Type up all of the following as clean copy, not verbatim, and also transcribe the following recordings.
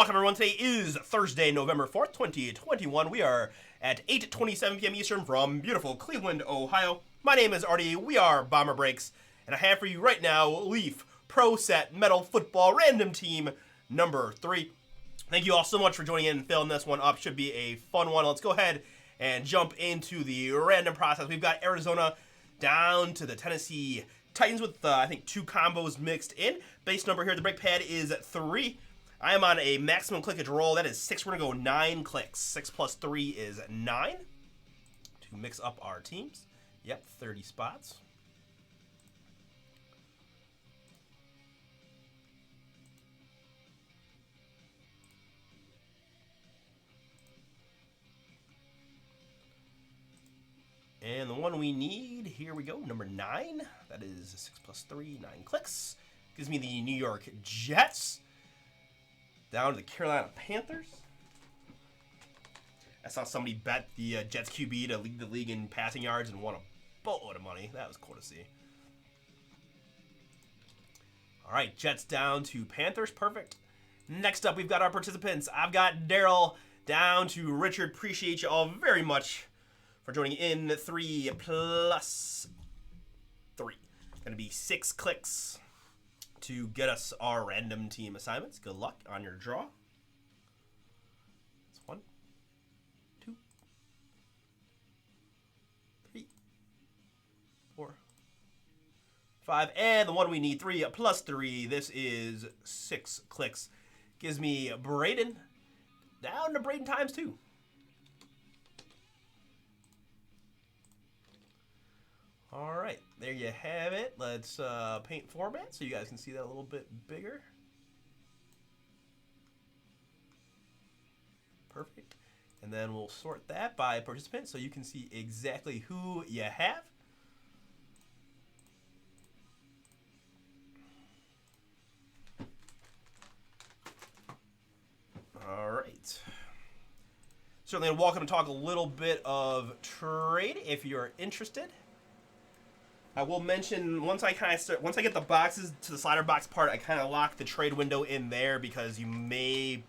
Welcome everyone. Today is Thursday, November 4th, 2021. We are at 8:27 p.m. Eastern from beautiful Cleveland, Ohio. My name is Artie. We are Bomber Breaks, and I have for you right now Leaf Pro Set Metal Football Random Team number 3. Thank you all so much for joining in and filling this one up. Should be a fun one. Let's go ahead and jump into the random process. We've got Arizona down to the Tennessee Titans with, I think, 2 combos mixed in. Base number here, the break pad is 3. I am on a maximum clickage roll. That is 6. We're going to go 9 clicks. 6 plus 3 is 9 to mix up our teams. Yep, 30 spots. And the one we need, here we go, number 9. That is 6 plus 3, 9 clicks. Gives me the New York Jets down to the Carolina Panthers. I saw somebody bet the Jets QB to lead the league in passing yards and won a boatload of money. That was cool to see. All right, Jets down to Panthers. Perfect. Next up, we've got our participants. I've got Daryl down to Richard. Appreciate you all very much for joining in. 3 plus 3. Going to be 6 clicks to get us our random team assignments. Good luck on your draw. That's 1, 2, 3, 4, 5, and the one we need, 3 plus 3. This is 6 clicks. Gives me Braden down to Braden times 2. All right, there you have it. Let's paint format so you guys can see that a little bit bigger. Perfect. And then we'll sort that by participant so you can see exactly who you have. All right. Certainly welcome to talk a little bit of trade if you're interested. I will mention once I get the boxes to the slider box part, I kind of lock the trade window in there because you may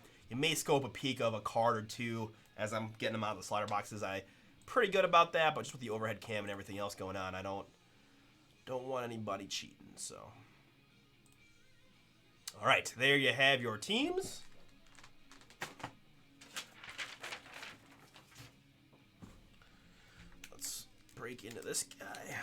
scope a peek of a card or two as I'm getting them out of the slider boxes. I'm pretty good about that, but just with the overhead cam and everything else going on, I don't want anybody cheating. So, all right, there you have your teams. Let's break into this guy.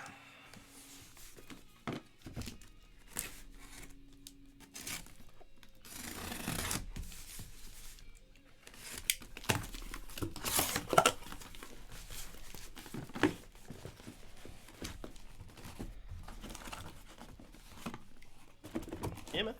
Yeah, man.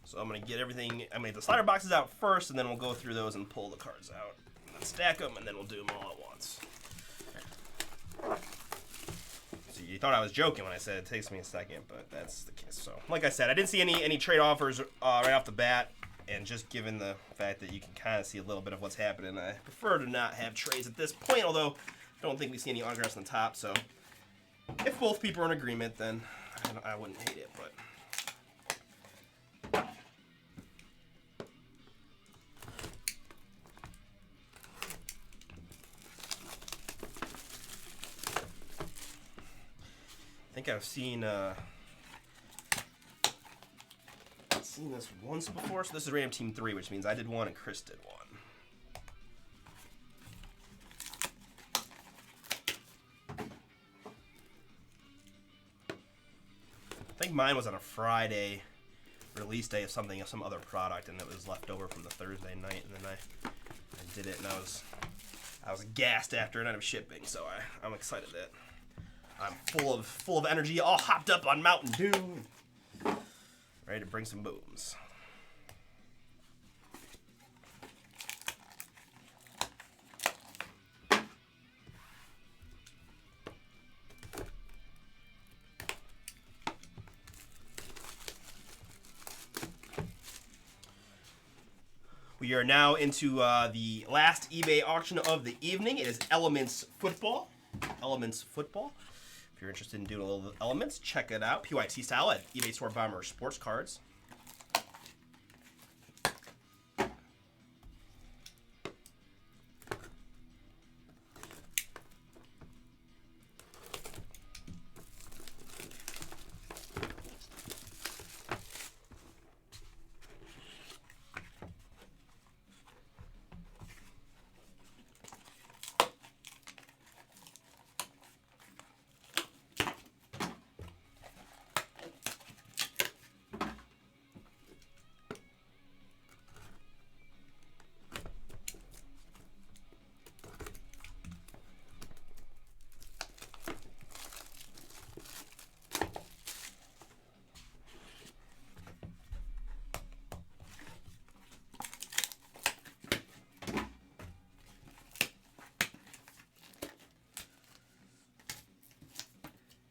So I'm going to get everything, I'm going to get the slider boxes out first, and then we'll go through those and pull the cards out. And then stack them, and then we'll do them all at once. So you thought I was joking when I said it takes me a second, but that's the case. So like I said, I didn't see any trade offers right off the bat, and just given the fact that you can kind of see a little bit of what's happening, I prefer to not have trades at this point, although I don't think we see any autographs on the top, so if both people are in agreement, then I wouldn't hate it, but... I think I've seen this once before. So this is Random Team 3, which means I did one and Chris did one. I think mine was on a Friday release day of something, of some other product, and it was left over from the Thursday night, and then I did it, and I was gassed after a night of shipping, so I'm excited that I'm full of energy, all hopped up on Mountain Dew. Ready to bring some booms. We are now into the last eBay auction of the evening. It is Elements Football. Elements Football. If you're interested in doing a little Elements, check it out. PYT style at eBay Store Bomber Sports Cards.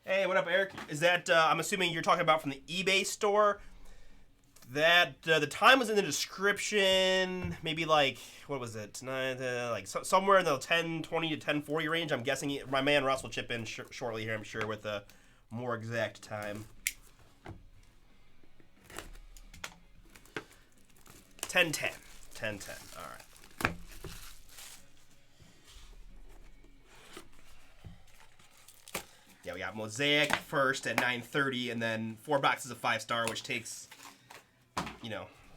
Hey, what up, Eric? Is that, I'm assuming you're talking about from the eBay store? That, the time was in the description, maybe like, what was it, somewhere in the 10:20 to 10:40 range. I'm guessing my man Russ will chip in shortly here, I'm sure, with a more exact time. 10:10, all right. Yeah, we got Mosaic first at 9:30, and then 4 boxes of 5-star, which takes,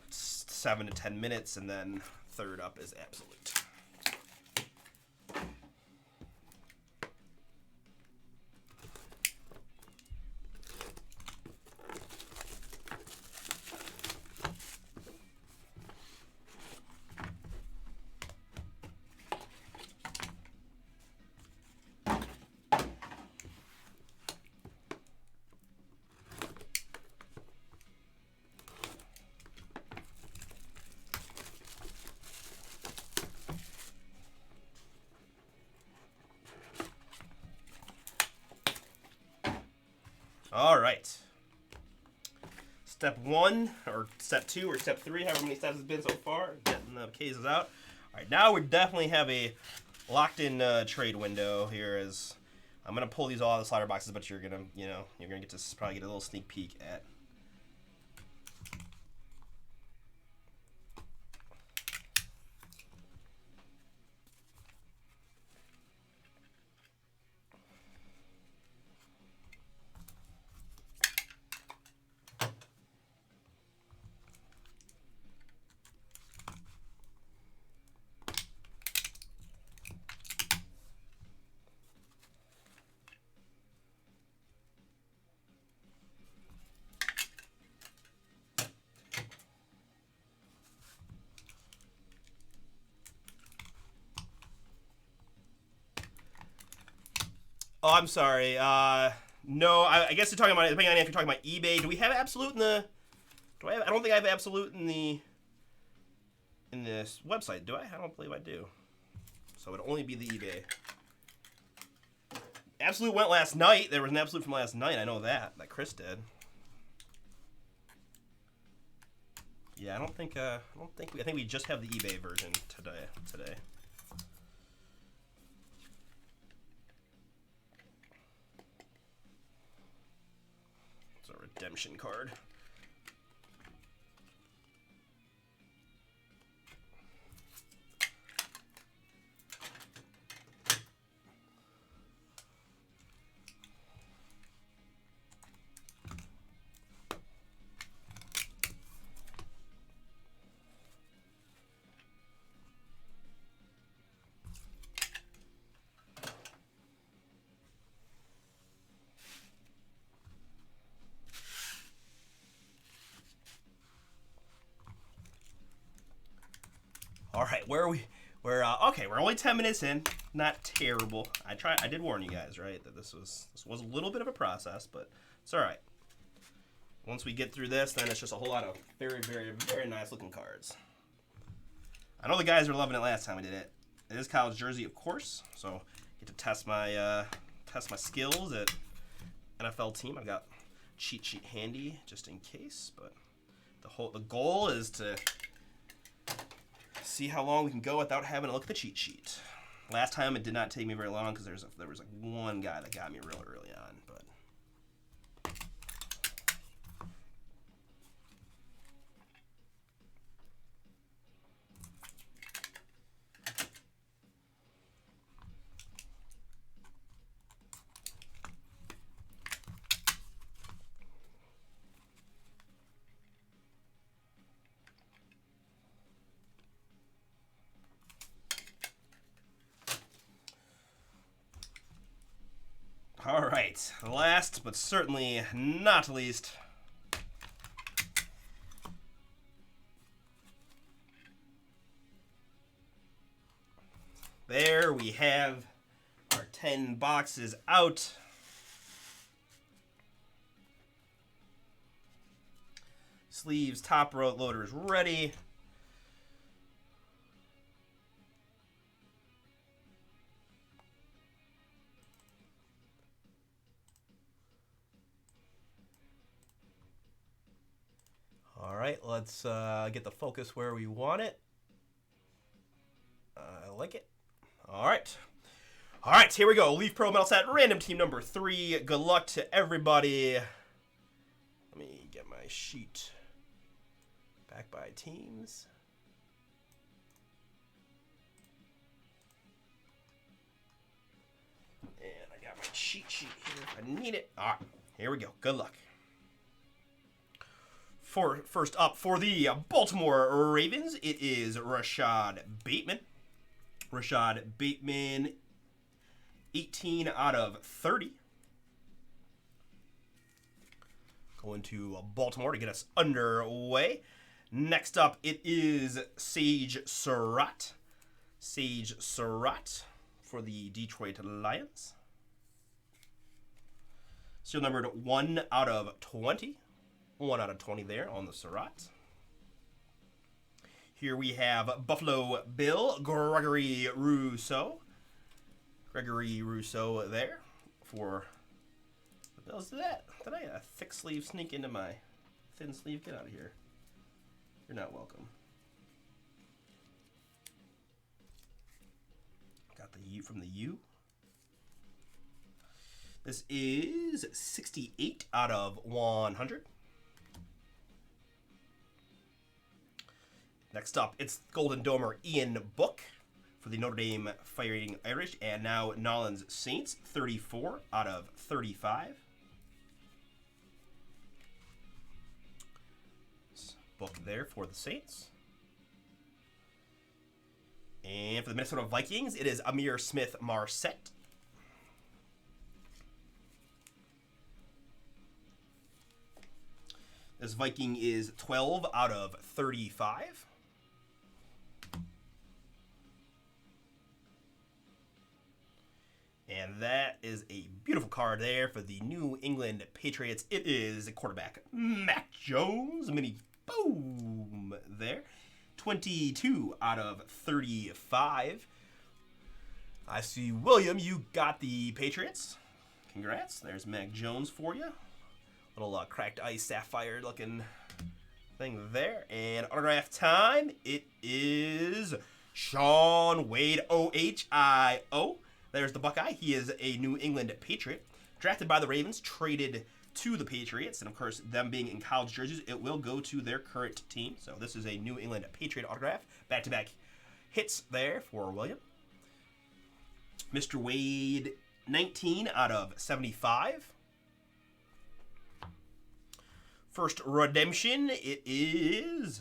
7 to 10 minutes, and then third up is Absolute. All right. Step 1, or step 2, or step 3, however many steps it's been so far, getting the cases out. All right, now we definitely have a locked-in trade window here. As I'm gonna pull these all out of the slider boxes, but you're gonna get to probably get a little sneak peek at. Oh, I'm sorry. No, I guess you're talking about, depending on if you're talking about eBay. Do we have Absolute in the? I don't think I have Absolute in this website. Do I? I don't believe I do. So it would only be the eBay. Absolute went last night. There was an Absolute from last night. I know that Chris did. Yeah, I think we just have the eBay version today. Redemption card. All right, where are we? Okay, we're only 10 minutes in. Not terrible. I did warn you guys, right, that this was a little bit of a process, but it's all right. Once we get through this, then it's just a whole lot of very, very, very nice looking cards. I know the guys were loving it last time I did it. It is college jersey, of course, so get to test my skills at NFL team. I've got cheat sheet handy just in case, but the goal is to see how long we can go without having to look at the cheat sheet. Last time it did not take me very long because there was like one guy that got me real early on, but. All right, last but certainly not least, there we have our 10 boxes out. Sleeves, top loaders ready. All right, let's get the focus where we want it. I like it. All right. All right, here we go. Leaf Pro Metal Set, random team number 3. Good luck to everybody. Let me get my sheet back by teams. And I got my cheat sheet here if I need it. All right, here we go. Good luck. First up for the Baltimore Ravens, it is Rashad Bateman. Rashad Bateman, 18 out of 30. Going to Baltimore to get us underway. Next up, it is Sage Surratt. Sage Surratt for the Detroit Lions. Serial numbered 1 out of 20. 1 out of 20 there on the Surratt. Here we have Buffalo Bill, Gregory Rousseau. Gregory Rousseau there for the Bills. Did I a thick sleeve sneak into my thin sleeve? Get out of here. You're not welcome. Got the U from the U. This is 68 out of 100. Next up, it's Golden Domer Ian Book for the Notre Dame Fighting Irish, and now Nolans Saints, 34 out of 35. Book there for the Saints. And for the Minnesota Vikings, it is Amir Smith-Marset. This Viking is 12 out of 35. And that is a beautiful card there for the New England Patriots. It is a quarterback, Mac Jones. Mini boom there. 22 out of 35. I see, William, you got the Patriots. Congrats. There's Mac Jones for you. Little cracked ice sapphire looking thing there. And autograph time. It is Shaun Wade, OHIO. There's the Buckeye. He is a New England Patriot. Drafted by the Ravens, traded to the Patriots. And, of course, them being in college jerseys, it will go to their current team. So this is a New England Patriot autograph. Back-to-back hits there for William. Mr. Wade, 19 out of 75. First redemption, it is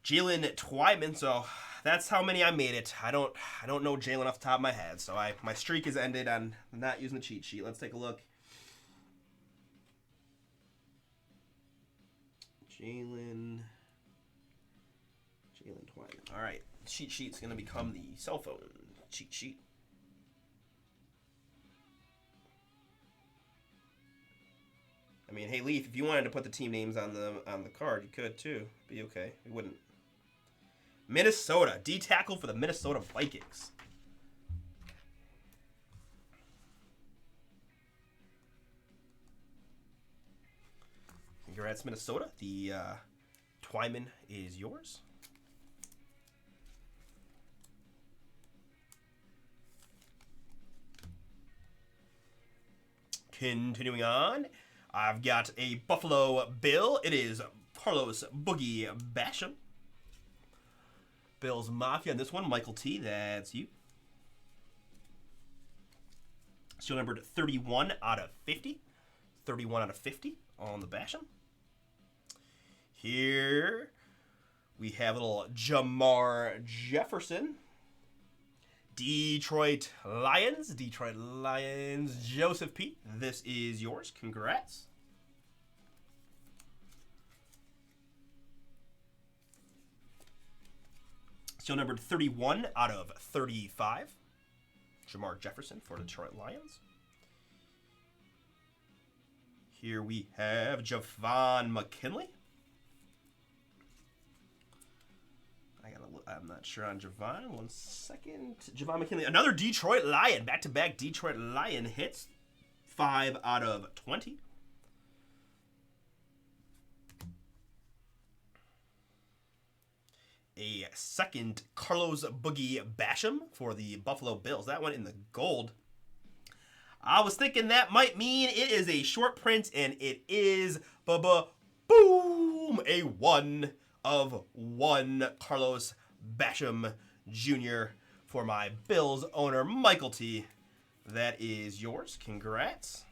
Jalen Twyman. So that's how many I made it. I don't know Jalen off the top of my head. So my streak has ended on not using the cheat sheet. Let's take a look. Jalen Twyman. All right, cheat sheet's gonna become the cell phone cheat sheet. I mean, hey Leaf, if you wanted to put the team names on the card, you could too. Be okay. You wouldn't. Minnesota D tackle for the Minnesota Vikings. Congrats, Minnesota. The Twyman is yours. Continuing on, I've got a Buffalo Bill. It is Carlos Boogie Basham. Bills Mafia on this one. Michael T, that's you. Still numbered 31 out of 50. 31 out of 50 on the Basham. Here we have a little Jamar Jefferson. Detroit Lions. Joseph P. This is yours. Congrats. Still numbered 31 out of 35. Jamar Jefferson for Detroit Lions. Here we have Javon McKinley. I'm not sure on Javon. 1 second. Javon McKinley. Another Detroit Lion. Back-to-back Detroit Lion hits. 5 out of 20. A second Carlos Boogie Basham for the Buffalo Bills. That one in the gold. I was thinking that might mean it is a short print, and it is boom! A 1 of 1 Carlos Basham Jr. for my Bills owner, Michael T. That is yours. Congrats.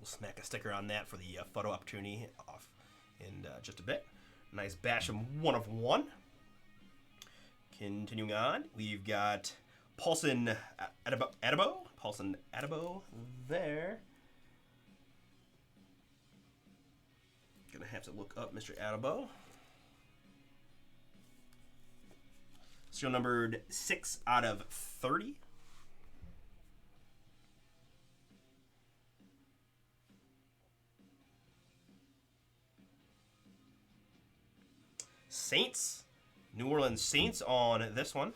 Smack a sticker on that for the photo opportunity off in just a bit. Nice Basham 1 of 1. Continuing on, we've got Paulson Adebo there. Gonna have to look up Mr. Adebo. Serial numbered 6 out of 30. Saints, New Orleans Saints on this one.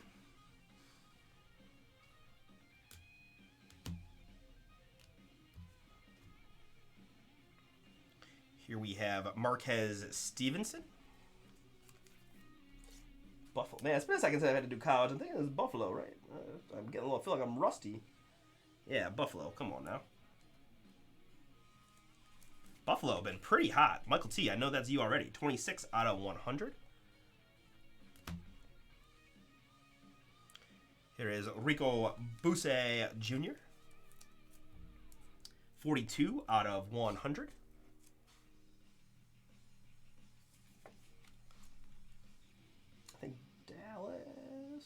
Here we have Marquez Stevenson. Buffalo. Man, it's been a second since I had to do college. I'm thinking it was Buffalo, right? I'm getting a little, feel like I'm rusty. Yeah, Buffalo. Come on now. Buffalo been pretty hot. Michael T, I know that's you already. 26 out of 100. Here is Rico Busse Jr. 42 out of 100. I think Dallas.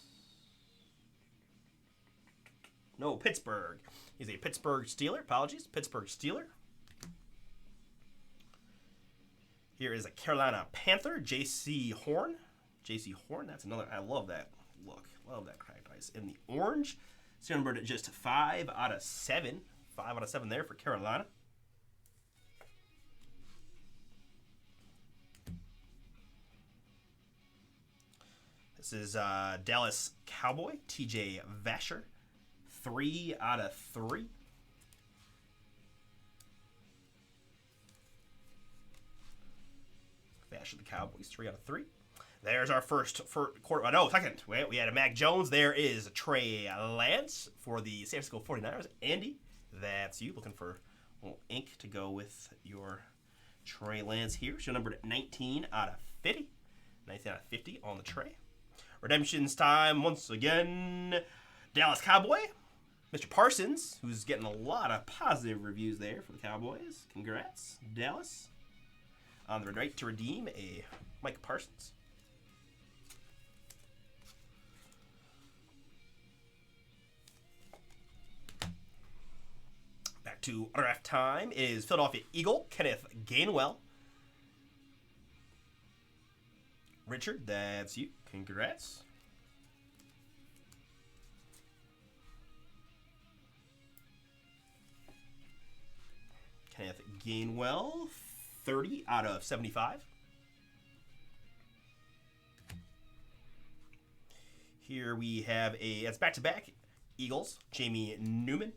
No, Pittsburgh. He's a Pittsburgh Steeler. Apologies. Pittsburgh Steeler. Here is a Carolina Panther, J.C. Horn. J.C. Horn, that's another. I love that look. Love that cracked ice in the orange. So numbered at just 5 out of 7. 5 out of 7 there for Carolina. This is Dallas Cowboy, T.J. Vasher. 3 out of 3. Vasher the Cowboys, 3 out of 3. There's our first quarter. No, second. Wait, we had a Mac Jones. There is Trey Lance for the San Francisco 49ers. Andy, that's you. Looking for a little ink to go with your Trey Lance here. Show numbered at 19 out of 50. 19 out of 50 on the tray. Redemptions time once again. Dallas Cowboy. Mr. Parsons, who's getting a lot of positive reviews there for the Cowboys. Congrats, Dallas. On the right to redeem a Mike Parsons. Back to autograph time is Philadelphia Eagle, Kenneth Gainwell. Richard, that's you. Congrats. Kenneth Gainwell, 30 out of 75. Here we have it's back-to-back Eagles, Jamie Newman.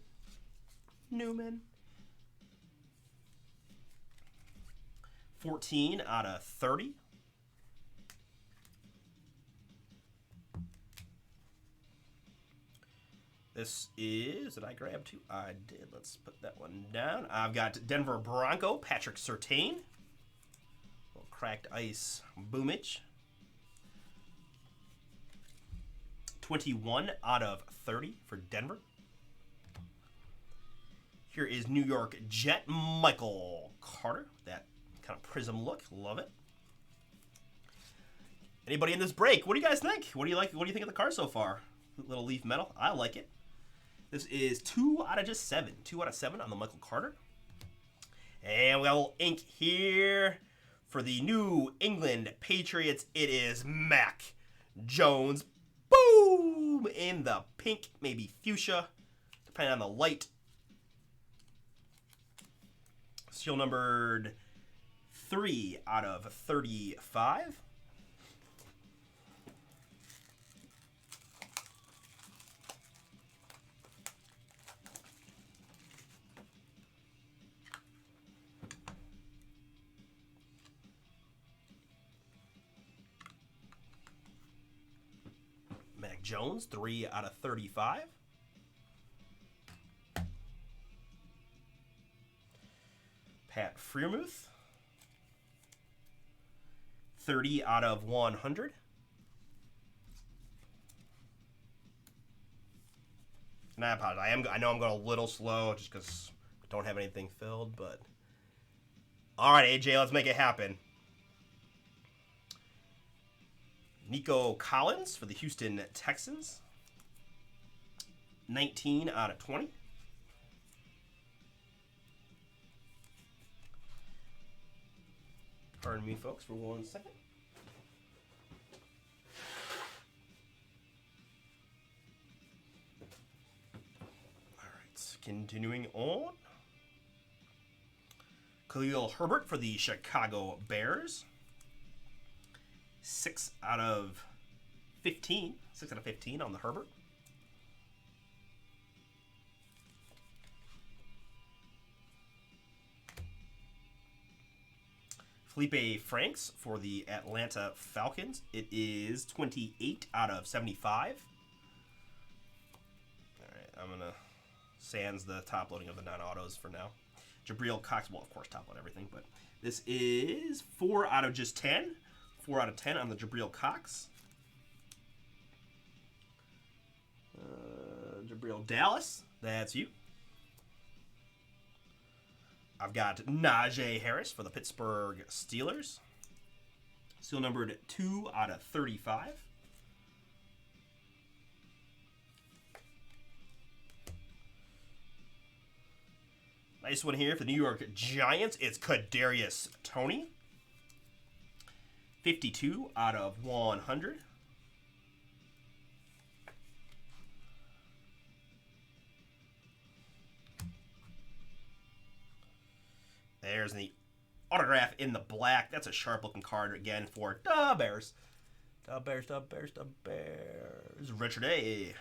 14 out of 30. This is, did I grab two? I did. Let's put that one down. I've got Denver Bronco, Patrick Surtain. Little cracked ice boomage. 21 out of 30 for Denver. Here is New York Jet, Michael Carter. That kind of prism look. Love it. Anybody in this break? What do you guys think? What do you like? What do you think of the card so far? Little leaf metal. I like it. This is 2 out of just 7. 2 out of 7 on the Michael Carter. And we got a little ink here for the New England Patriots. It is Mac Jones. Boom! In the pink, maybe fuchsia, depending on the light. Seal numbered 3 out of 35. Mac Jones, 3 out of 35. Pat Freiermuth, 30 out of 100. And I apologize. I know I'm going a little slow just because I don't have anything filled, but all right, AJ, let's make it happen. Nico Collins for the Houston Texans, 19 out of 20. Pardon me, folks, for 1 second. All right, continuing on. Khalil Herbert for the Chicago Bears. 6 out of 15. 6 out of 15 on the Herbert. Felipe Franks for the Atlanta Falcons. It is 28 out of 75. All right, I'm going to sans the top loading of the non-autos for now. Jabril Cox, well, of course, top load everything, but this is 4 out of just 10. 4 out of 10 on the Jabril Cox. Jabril Dallas, that's you. I've got Najee Harris for the Pittsburgh Steelers. Seal numbered 2 out of 35. Nice one here for the New York Giants. It's Kadarius Toney. 52 out of 100. There's the autograph in the black. That's a sharp looking card again for the Bears. The Bears. Richard A.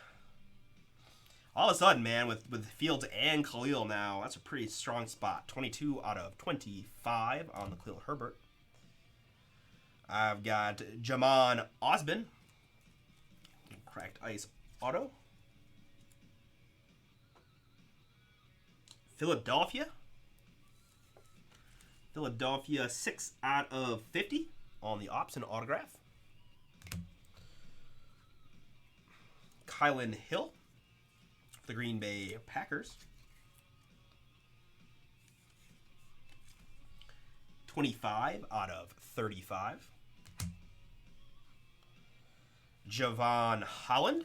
All of a sudden, man, with Fields and Khalil now, that's a pretty strong spot. 22 out of 25 on the Khalil Herbert. I've got Jamon Osborne. Cracked ice auto. Philadelphia, 6 out of 50 on the Option autograph. Kylan Hill, the Green Bay Packers. 25 out of 35. Javon Holland.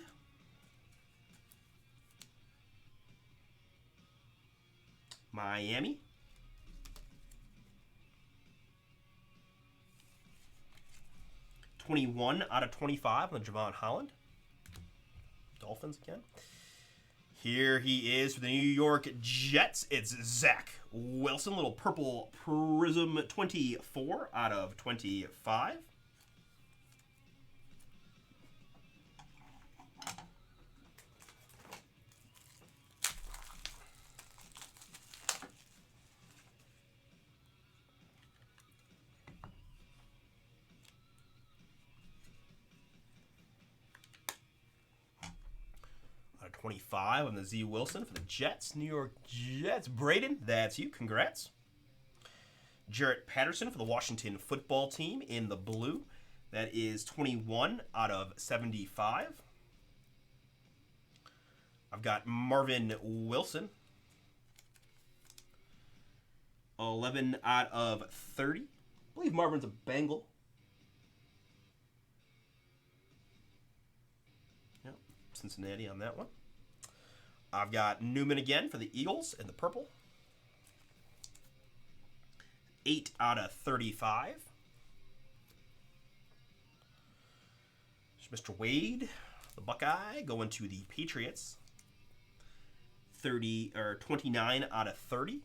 Miami. /25 on Javon Holland. Dolphins again. Here he is for the New York Jets. It's Zach Wilson. Little purple prism 24/25. /25 on the Z Wilson for the Jets. New York Jets. Braden, that's you. Congrats. Jarrett Patterson for the Washington football team in the blue. That is 21/75. I've got Marvin Wilson. 11/30. I believe Marvin's a Bengal. Yep, Cincinnati on that one. I've got Newman again for the Eagles in the purple. 8/35. There's Mr. Wade, the Buckeye, going to the Patriots. 29/30.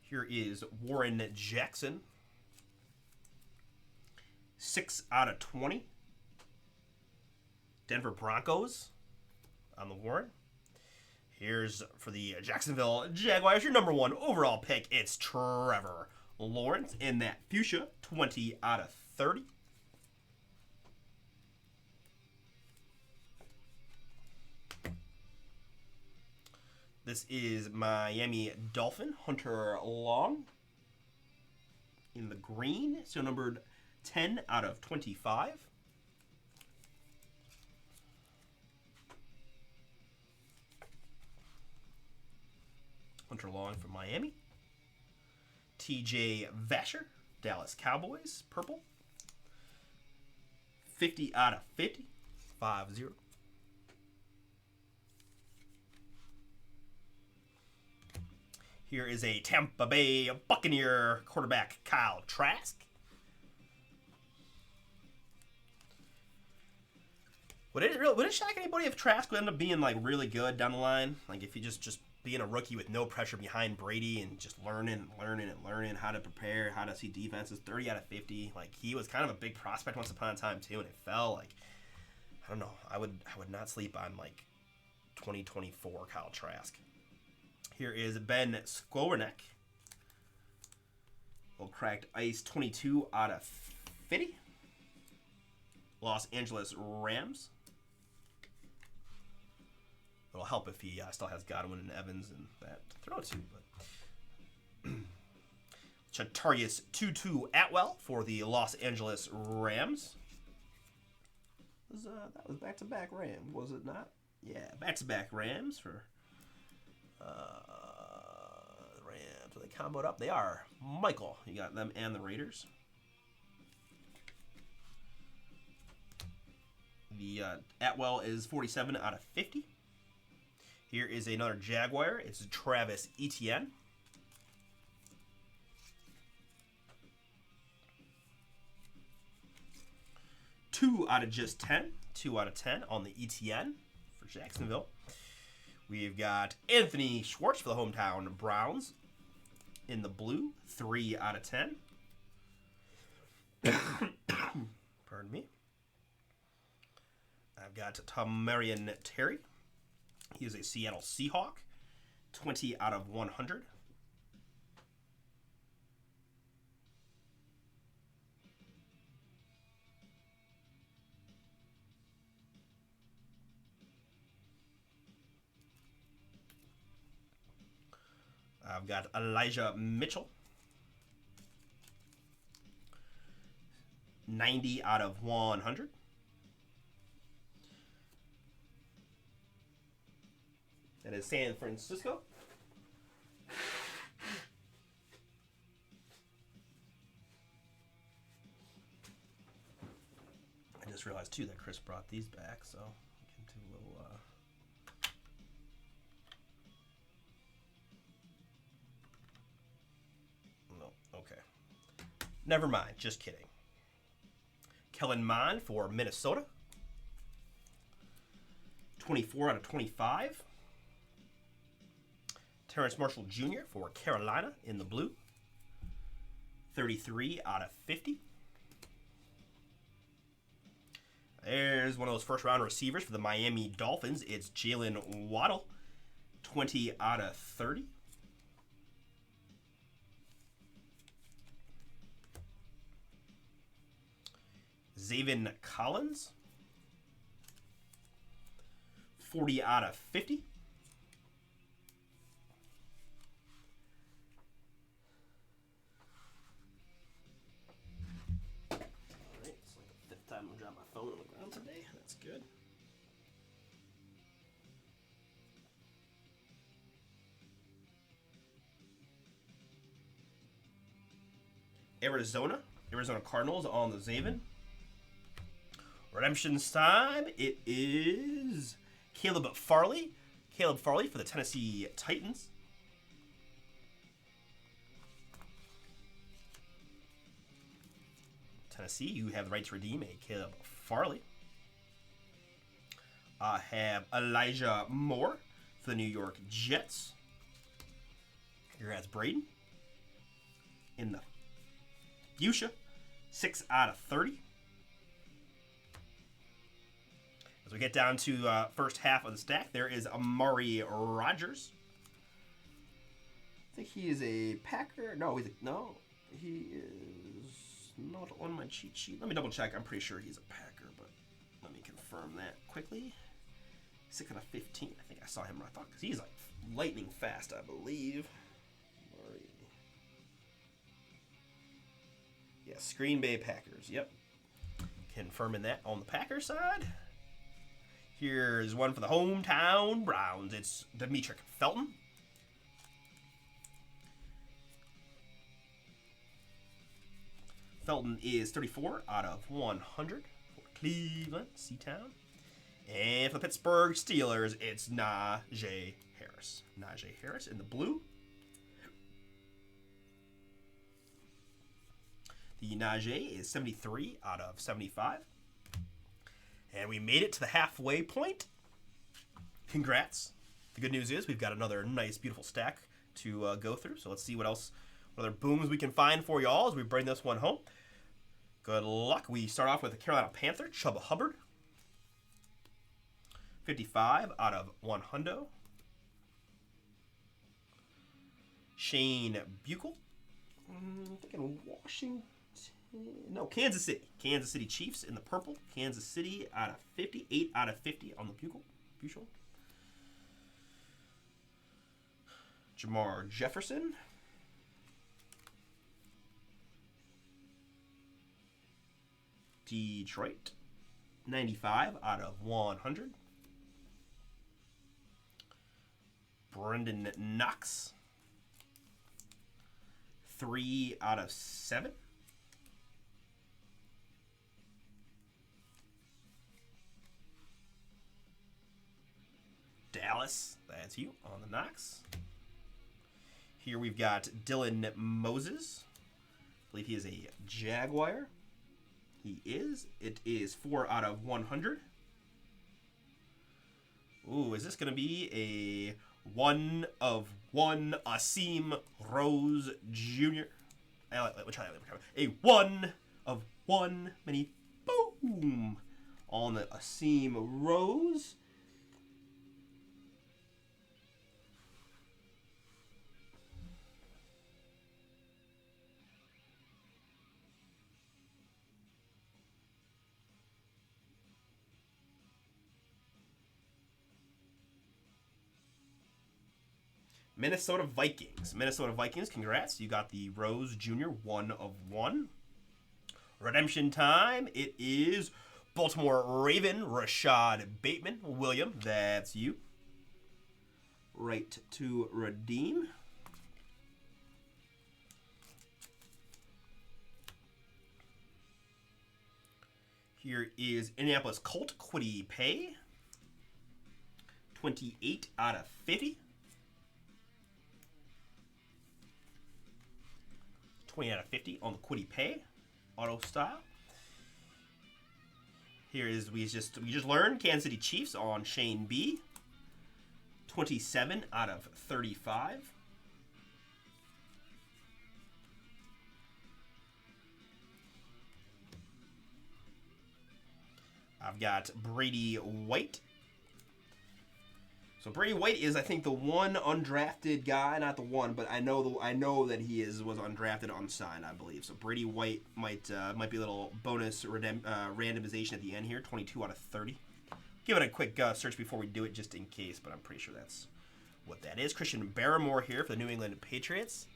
Here is Warren Jackson. 6/20. Denver Broncos on the Warren. Here's for the Jacksonville Jaguars, your #1 overall pick. It's Trevor Lawrence in that fuchsia, 20/30. This is Miami Dolphin, Hunter Long in the green, so numbered 10/25. Hunter Long from Miami. TJ Vasher, Dallas Cowboys, purple. 50/50, 5-0. Here is a Tampa Bay Buccaneer quarterback, Kyle Trask. Would it shock anybody if Trask would end up being like really good down the line? Like if he just being a rookie with no pressure behind Brady and just learning how to prepare, how to see defenses. 30/50. Like he was kind of a big prospect once upon a time too, and it fell like I don't know. I would not sleep on like 2024 Kyle Trask. Here is Ben Skowronek. Little cracked ice 22/50. Los Angeles Rams. It'll help if he still has Godwin and Evans and that to throw to. But Chatarius Tutu Atwell for the Los Angeles Rams. That was back-to-back Rams, was it not? Yeah, back-to-back Rams for the Rams. Are they comboed up? They are. Michael, you got them and the Raiders. The Atwell is 47/50. Here is another Jaguar. It's Travis Etienne. Two out of 10 on the Etienne for Jacksonville. We've got Anthony Schwartz for the hometown Browns in the blue. 3/10. Pardon me. I've got Tamarian Terry. He is a Seattle Seahawk. 20/100. I've got Elijah Mitchell. 90/100. That is San Francisco. I just realized too that Chris brought these back, so we can do a little Never mind. Just kidding. Kellen Mond for Minnesota. 24 out of 25. Terrence Marshall Jr. for Carolina in the blue. 33 out of 50. There's one of those first-round receivers for the Miami Dolphins. It's Jalen Waddle. 20 out of 30. Zavin Collins. 40 out of 50. Time to drop my phone on the ground today. That's good. Arizona Cardinals on the Zavin. Redemption's time. It is Caleb Farley for the Tennessee Titans. Tennessee, you have the right to redeem a Caleb Farley. I have Elijah Moore for the New York Jets. Here has Braden in the fuchsia. 6 out of 30. As we get down to first half of the stack, there is Amari Rodgers. I think he is a Packer. No, he is not on my cheat sheet. Let me double check. I'm pretty sure he's a Packer, but let me confirm that quickly. 6 out of 15. I think I saw him. I thought because he's like lightning fast, I believe. Yes, Green Bay Packers. Yep. Confirming that on the Packers side. Here's one for the hometown Browns. It's Demetric Felton. Felton is 34 out of 100 for Cleveland, C-Town. And for the Pittsburgh Steelers, it's Najee Harris. Najee Harris in the blue. The Najee is 73 out of 75. And we made it to the halfway point. Congrats. The good news is we've got another nice, beautiful stack to go through. So let's see what other booms we can find for y'all as we bring this one home. Good luck. We start off with the Carolina Panther, Chuba Hubbard. 55 out of 100. Shane Buechel. I'm thinking Washington. No, Kansas City. Kansas City Chiefs in the purple. Kansas City out of 50. 8 out of 50 on the Buechel. Jamar Jefferson. Detroit. 95 out of 100. Brendan Knox. 3 out of 7. Dallas, that's you on the Knox. Here we've got Dylan Moses. I believe he is a Jaguar. He is. It is 4 out of 100. Ooh, is this going to be a 1 of 1 Asim Rose Jr.? A 1 of 1 mini boom on the Asim Rose. Minnesota Vikings, congrats. You got the Rose Jr. 1 of 1. Redemption time. It is Baltimore Raven, Rashad Bateman. William, that's you. Right to redeem. Here is Indianapolis Colt, Quiddy Pay. 28 out of 50. 20 out of 50 on the Quiddy Pay auto style. Here is we just learned Kansas City Chiefs on Shane B. 27 out of 35. I've got Brady White. So Brady White is, I think, the one undrafted guy, not the one, but I know that he was undrafted, unsigned, I believe. So Brady White might be a little bonus randomization at the end here. 22 out of 30. Give it a quick search before we do it, just in case, but I'm pretty sure that's what that is. Christian Barrymore here for the New England Patriots.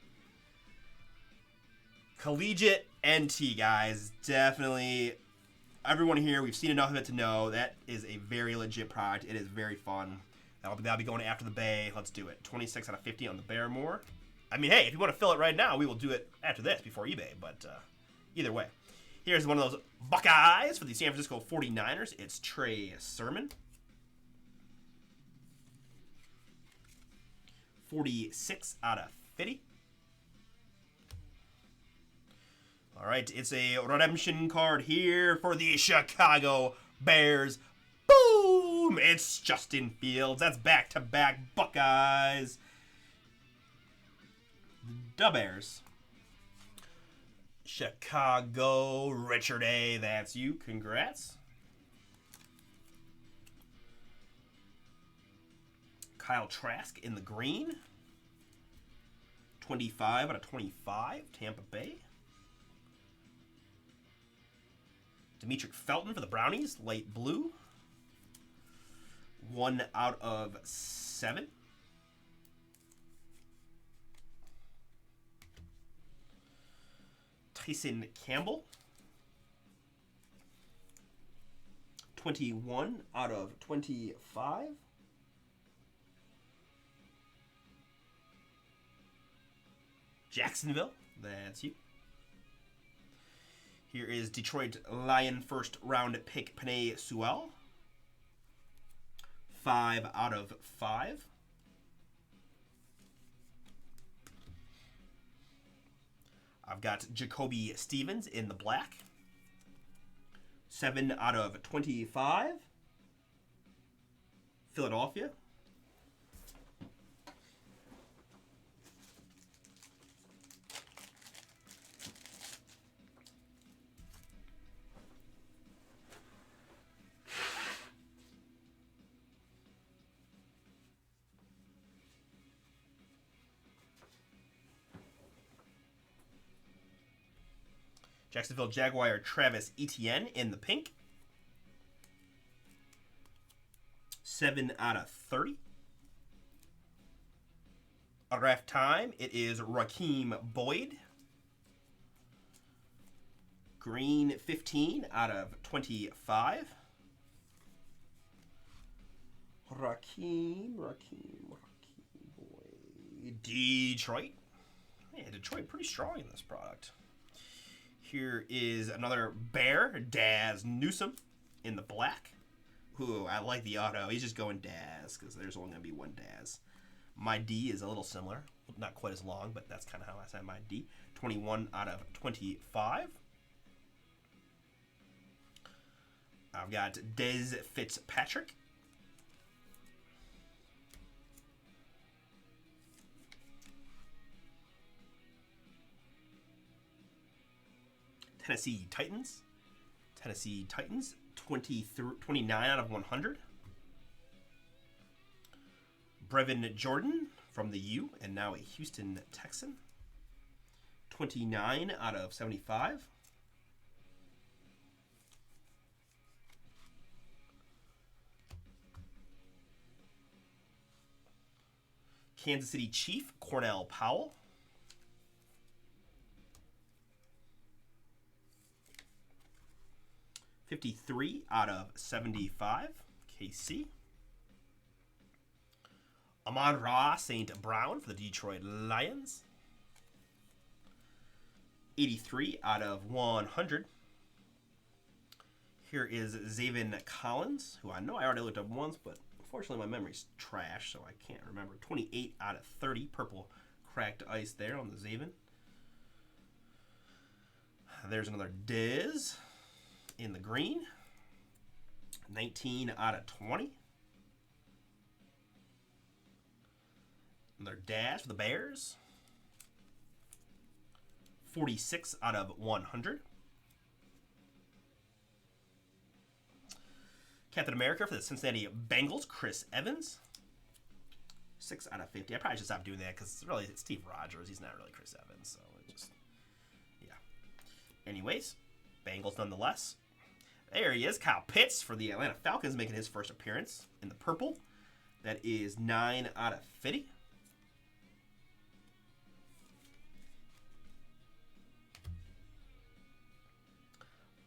Collegiate NT, guys, definitely. Everyone here, we've seen enough of it to know that is a very legit product. It is very fun. That'll be going after the Bay. Let's do it. 26 out of 50 on the Barrymore. I mean, hey, if you want to fill it right now, we will do it after this before eBay. But either way, here's one of those Buckeyes for the San Francisco 49ers. It's Trey Sermon. 46 out of 50. All right, it's a redemption card here for the Chicago Bears. Boom! It's Justin Fields. That's back-to-back Buckeyes. The Bears. Chicago, Richard A. That's you. Congrats. Kyle Trask in the green. 25 out of 25. Tampa Bay. Demetric Felton for the Brownies. Light blue. 1 out of 7. Tyson Campbell. 21 out of 25. Jacksonville, that's you. Here is Detroit Lion first round pick Penei Sewell. 5 out of 5. I've got Jacoby Stevens in the black. 7 out of 25. Philadelphia. Jacksonville Jaguar Travis Etienne in the pink. 7 out of 30. Autograph time. It is Rakeem Boyd. Green 15 out of 25. Rakeem Boyd. Detroit. Yeah, Detroit pretty strong in this product. Here is another Bear, Daz Newsome, in the black. Ooh, I like the auto. He's just going Daz, because there's only going to be one Daz. My D is a little similar. Not quite as long, but that's kind of how I say my D. 21 out of 25. I've got Dez Fitzpatrick. Tennessee Titans. 29 out of 100. Brevin Jordan from the U, and now a Houston Texan. 29 out of 75. Kansas City Chief, Cornell Powell. 53 out of 75, KC. Amon-Ra St. Brown for the Detroit Lions. 83 out of 100. Here is Zavin Collins, who I know I already looked up once, but unfortunately my memory's trash, so I can't remember. 28 out of 30, purple cracked ice there on the Zavin. There's another Diz in the green. 19 out of 20. Another Dash for the Bears. 46 out of 100. Captain America for the Cincinnati Bengals, Chris Evans. 6 out of 50. I probably should stop doing that because really it's Steve Rogers. He's not really Chris Evans. So it just, yeah. Anyways, Bengals nonetheless. There he is, Kyle Pitts for the Atlanta Falcons making his first appearance in the purple. That is 9 out of 50.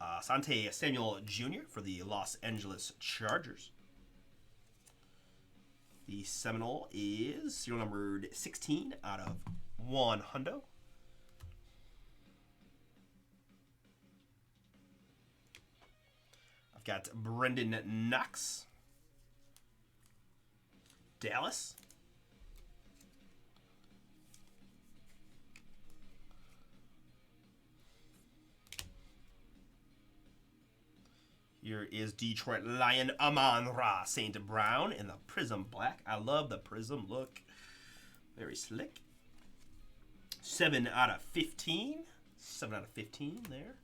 Asante Samuel Jr. for the Los Angeles Chargers. The Seminole is serial numbered 16 out of 100. I've got Brendan Knox. Dallas. Here is Detroit Lion Amon-Ra St. Brown in the Prism Black. I love the Prism look. Very slick. 7 out of 15. 7 out of 15 there.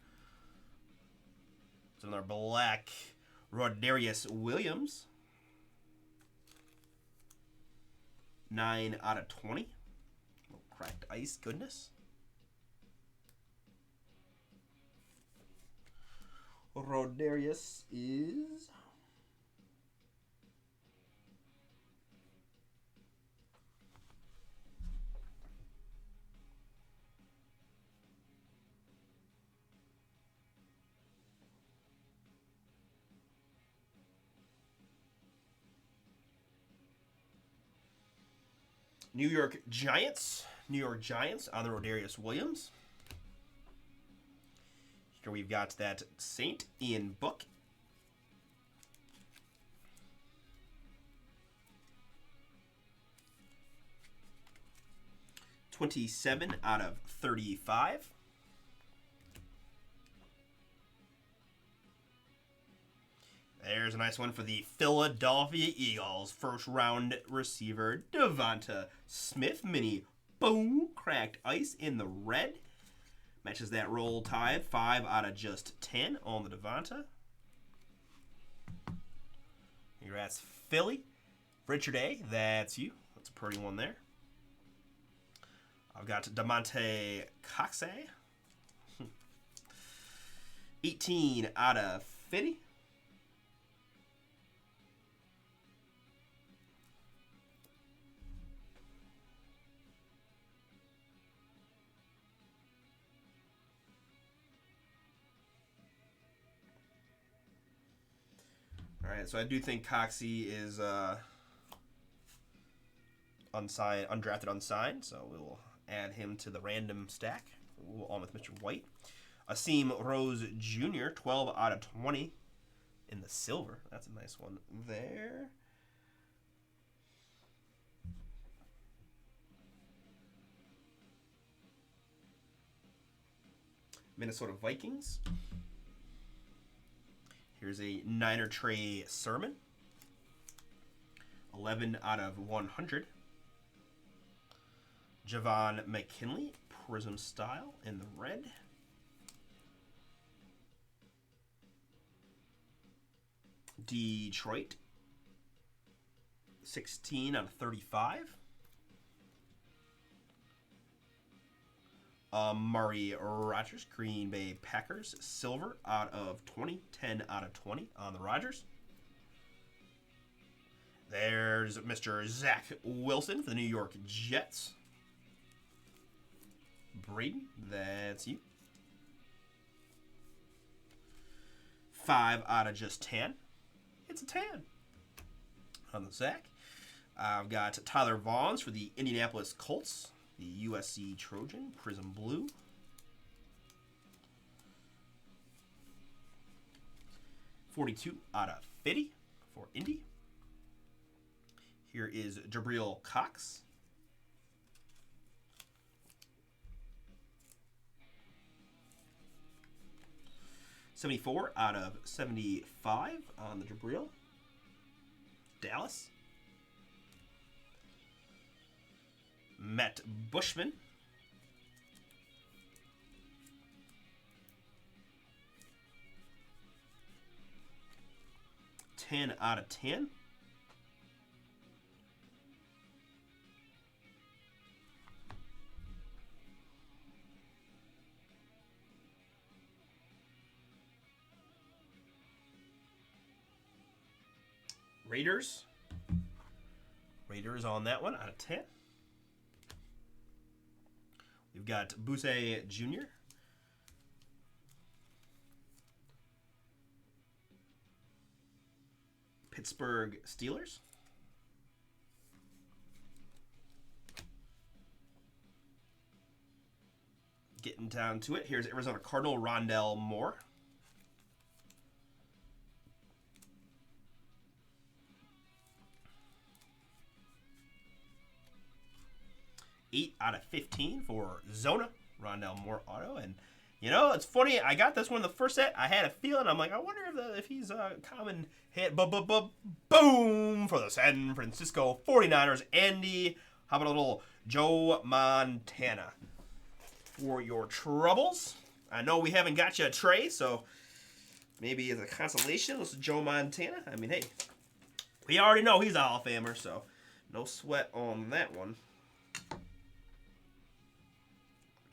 It's another black Rodarius Williams. 9 out of 20. Cracked ice goodness. Rodarius is New York Giants. New York Giants on the Rodarius Williams. Here we've got that Saint Ian book. $27 out of 35. There's a nice one for the Philadelphia Eagles. First round receiver Devonta Smith. Mini boom. Cracked ice in the red. Matches that roll tide. 5 out of just 10 on the Devonta. Congrats, Philly. Richard A. That's you. That's a pretty one there. I've got DeMonte Coxey. 18 out of 50. Alright, so I do think Coxey is undrafted, unsigned, so we will add him to the random stack along with Mr. White. Asim Rose Jr., 12 out of 20 in the silver. That's a nice one there. Minnesota Vikings. Here's a Niner Trey Sermon. 11 out of 100. Javon McKinley, Prism style in the red. Detroit. 16 out of 35. Murray Rogers, Green Bay Packers, silver out of 20, 10 out of 20 on the Rodgers. There's Mr. Zach Wilson for the New York Jets. Braden, that's you. 5 out of just 10. It's a 10 on the Zach. I've got Tyler Vaughns for the Indianapolis Colts. The USC Trojan, Prism Blue. $42 out of 50 for Indy. Here is Jabril Cox. 74 out of 75 on the Jabril. Dallas. Matt Bushman. $10 out of 10. Raiders. Raiders on that one out of 10. We've got Buse Jr. Pittsburgh Steelers. Getting down to it. Here's Arizona Cardinal Rondell Moore. $8 out of 15 for Zona Rondell Moore auto. And you know, it's funny, I got this one the first set. I had a feeling, I'm like, I wonder if he's a common hit. Boom for the San Francisco 49ers. Andy, how about a little Joe Montana for your troubles? I know we haven't got you a Trey, so maybe as a consolation, this is Joe Montana. I mean, hey, we already know he's a Hall of Famer, so no sweat on that one.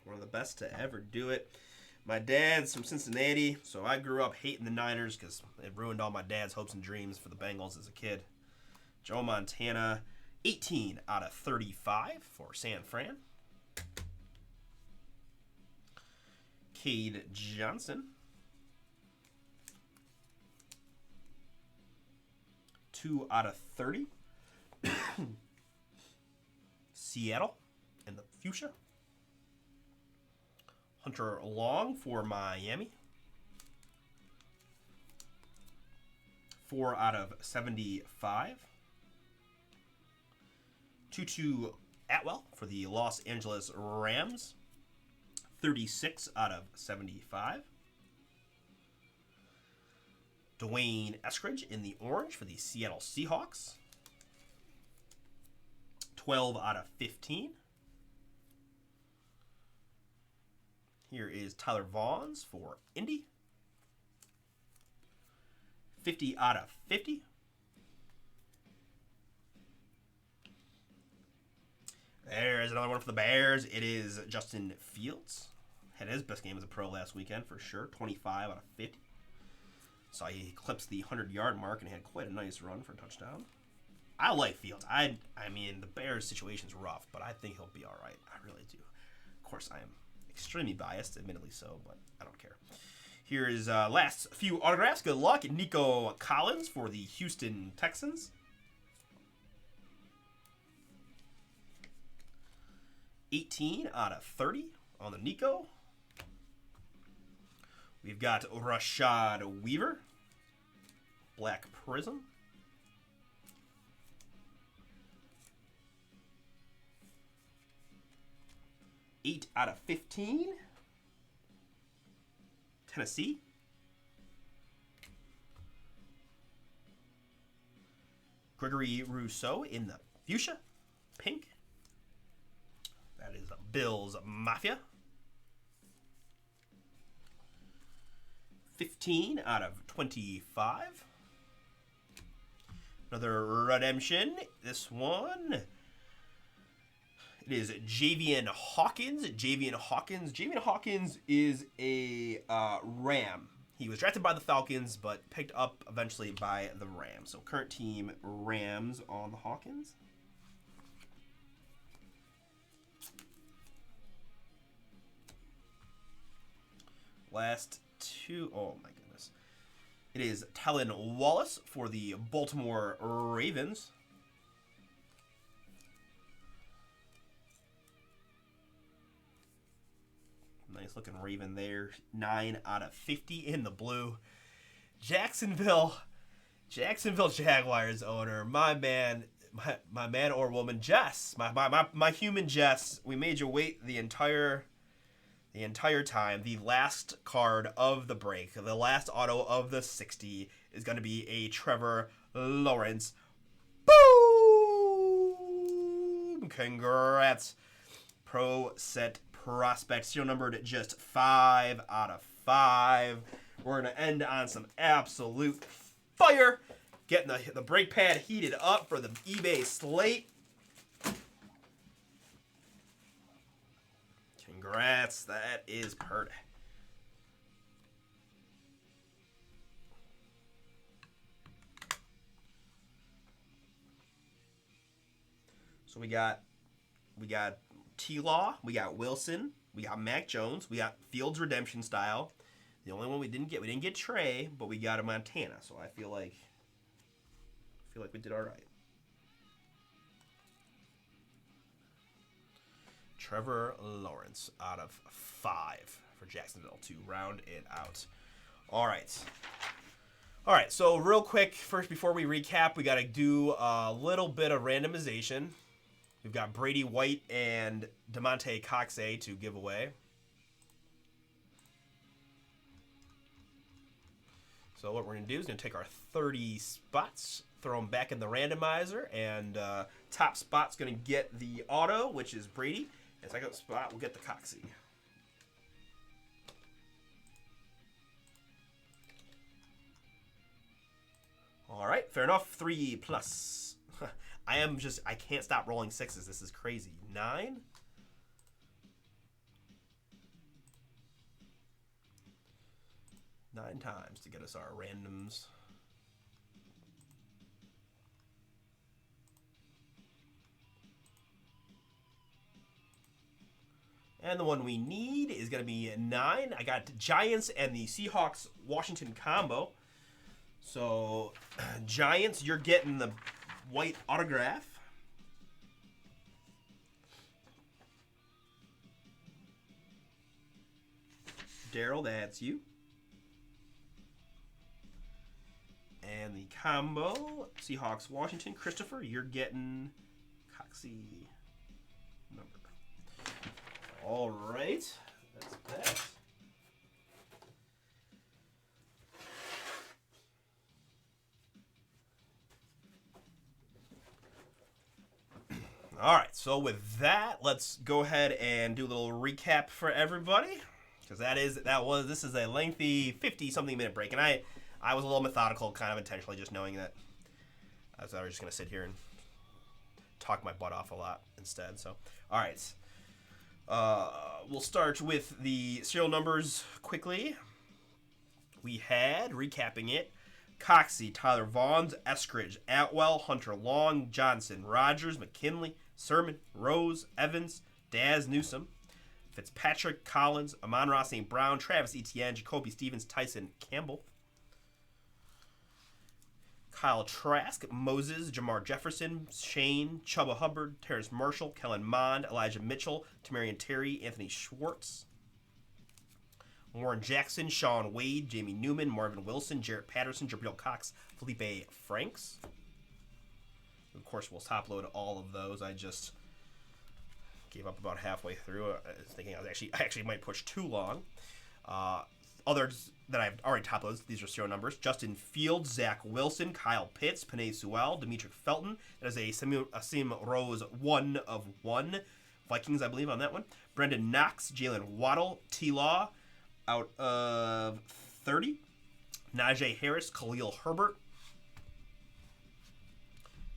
One of the best to ever do it. My dad's from Cincinnati, so I grew up hating the Niners because it ruined all my dad's hopes and dreams for the Bengals as a kid. Joe Montana, 18 out of 35 for San Fran. Cade Johnson, 2 out of 30. Seattle in the fuchsia. Hunter Long for Miami. 4 out of 75. Tutu Atwell for the Los Angeles Rams. 36 out of 75. Dwayne Eskridge in the orange for the Seattle Seahawks. 12 out of 15. Here is Tyler Vaughns for Indy. 50 out of 50. There's another one for the Bears. It is Justin Fields. Had his best game as a pro last weekend for sure. 25 out of 50. Saw he eclipsed the 100-yard mark and had quite a nice run for a touchdown. I like Fields. I mean, the Bears situation's rough, but I think he'll be all right. I really do. Of course, I am extremely biased, admittedly so, but I don't care. Here is last few autographs. Good luck. Nico Collins for the Houston Texans. $18 out of 30 on the Nico. We've got Rashad Weaver. Black Prism. $8 out of 15. Tennessee. Gregory Rousseau in the fuchsia. Pink. That is Bills Mafia. 15 out of 25. Another redemption. This one. It is Javon Hawkins. Javon Hawkins is a Ram. He was drafted by the Falcons, but picked up eventually by the Rams. So current team Rams on the Hawkins. Last two. Oh my goodness. It is Talon Wallace for the Baltimore Ravens. Nice looking Raven there. 9 out of 50 in the blue. Jacksonville Jaguars owner, my man or woman, Jess, my human Jess. We made you wait the entire the entire time. The last card of the break, the last auto of the 60, is going to be a Trevor Lawrence. Boom! Congrats. Pro Set Prospect. Serial numbered just 5 out of 5. We're going to end on some absolute fire. Getting the brake pad heated up for the eBay slate. Congrats. That is pert. So we got T-Law, we got Wilson, we got Mac Jones, we got Fields Redemption Style. The only one we didn't get Trey, but we got a Montana. So I feel like we did all right. Trevor Lawrence out of 5 for Jacksonville to round it out. All right. So real quick, first before we recap, we got to do a little bit of randomization. We've got Brady White and DeMonte Coxey to give away. So what we're going to do is going to take our 30 spots, throw them back in the randomizer, and top spot's going to get the auto, which is Brady. And second spot will get the Coxey. All right, fair enough. 3 plus. I can't stop rolling 6s. This is crazy. 9. 9 times to get us our randoms. And the one we need is going to be 9. I got Giants and the Seahawks Washington combo. So, Giants, you're getting the white autograph. Daryl, that's you. And the combo, Seahawks Washington, Christopher, you're getting Coxey number. All right, that's that. All right, so with that, let's go ahead and do a little recap for everybody, because this is a lengthy 50-something minute break, and I was a little methodical, kind of intentionally, just knowing that I was just going to sit here and talk my butt off a lot instead. So, all right. We'll start with the serial numbers quickly. We had, recapping it, Coxey, Tyler Vaughns, Eskridge, Atwell, Hunter Long, Johnson, Rogers, McKinley, Sermon, Rose, Evans, Daz Newsome, Fitzpatrick, Collins, Amon-Ra St. Brown, Travis Etienne, Jacoby Stevens, Tyson Campbell, Kyle Trask, Moses, Jamar Jefferson, Shane, Chubba Hubbard, Terrace Marshall, Kellen Mond, Elijah Mitchell, Tamarian Terry, Anthony Schwartz, Warren Jackson, Sean Wade, Jamie Newman, Marvin Wilson, Jarrett Patterson, Jabril Cox, Felipe Franks. Of course, we'll top load all of those. I just gave up about halfway through. I was thinking I actually might push too long. Others that I've already top loaded, these are serial numbers. Justin Fields, Zach Wilson, Kyle Pitts, Penei Sewell, Demetric Felton. That is a Sim Rose 1 of 1. Vikings, I believe, on that one. Brendan Knox, Jalen Waddle, T-Law out of 30. Najee Harris, Khalil Herbert.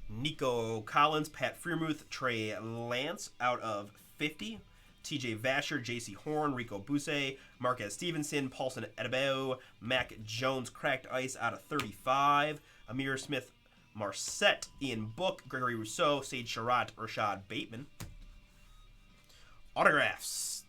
Nico Collins, Pat Freiermuth, Trey Lance out of 50. TJ Vasher, JC Horn, Rico Busse, Marquez Stevenson, Paulson Adebayo, Mac Jones, Cracked Ice out of 35. Amir Smith, Marset, Ian Book, Gregory Rousseau, Sage Sherratt, Rashad Bateman. Autographs.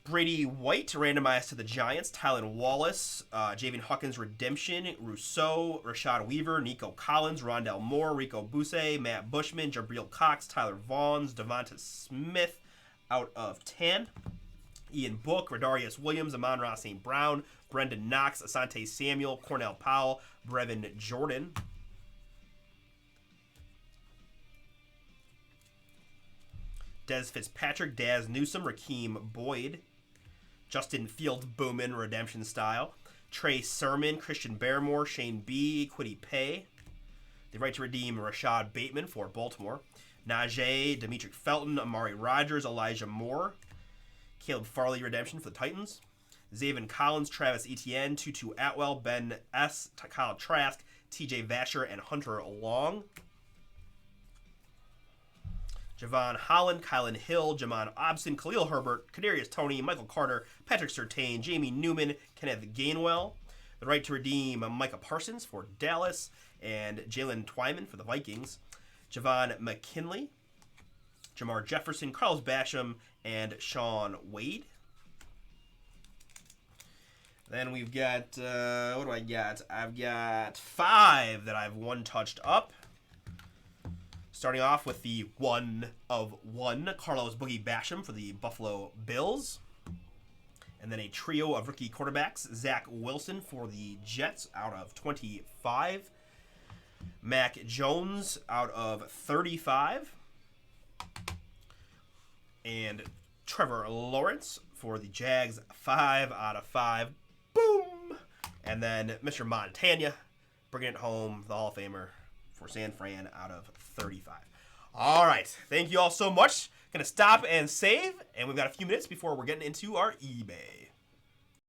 Brady White, randomized to the Giants. Talon Wallace, Javon Hawkins Redemption, Rousseau, Rashad Weaver, Nico Collins, Rondell Moore, Rico Busse, Matt Bushman, Jabril Cox, Tyler Vaughns, Devonta Smith out of 10. Ian Book, Radarius Williams, Amon-Ra St. Brown, Brendan Knox, Asante Samuel, Cornell Powell, Brevin Jordan. Des Fitzpatrick, Daz Newsome, Rakeem Boyd, Justin Fields Bowman, redemption style, Trey Sermon, Christian Barrymore, Shane B, Kwity Paye. The right to redeem Rashad Bateman for Baltimore, Najee, Demetric Felton, Amari Rodgers, Elijah Moore, Caleb Farley redemption for the Titans, Zavin Collins, Travis Etienne, Tutu Atwell, Ben S, Kyle Trask, TJ Vasher, and Hunter Long. Javon Holland, Kylan Hill, Jamon Obson, Khalil Herbert, Kadarius Toney, Michael Carter, Patrick Surtain, Jamie Newman, Kenneth Gainwell. The right to redeem Micah Parsons for Dallas, and Jalen Twyman for the Vikings. Javon McKinley, Jamar Jefferson, Carlos Basham, and Sean Wade. Then we've got, what do I got? I've got 5 that I've one-touched up. Starting off with the 1 of 1, Carlos Boogie Basham for the Buffalo Bills. And then a trio of rookie quarterbacks, Zach Wilson for the Jets out of 25. Mac Jones out of 35. And Trevor Lawrence for the Jags, 5 out of 5. Boom! And then Mr. Montana, bringing it home, the Hall of Famer for San Fran out of 35. All right. Thank you all so much. Going to stop and save, and we've got a few minutes before we're getting into our eBay.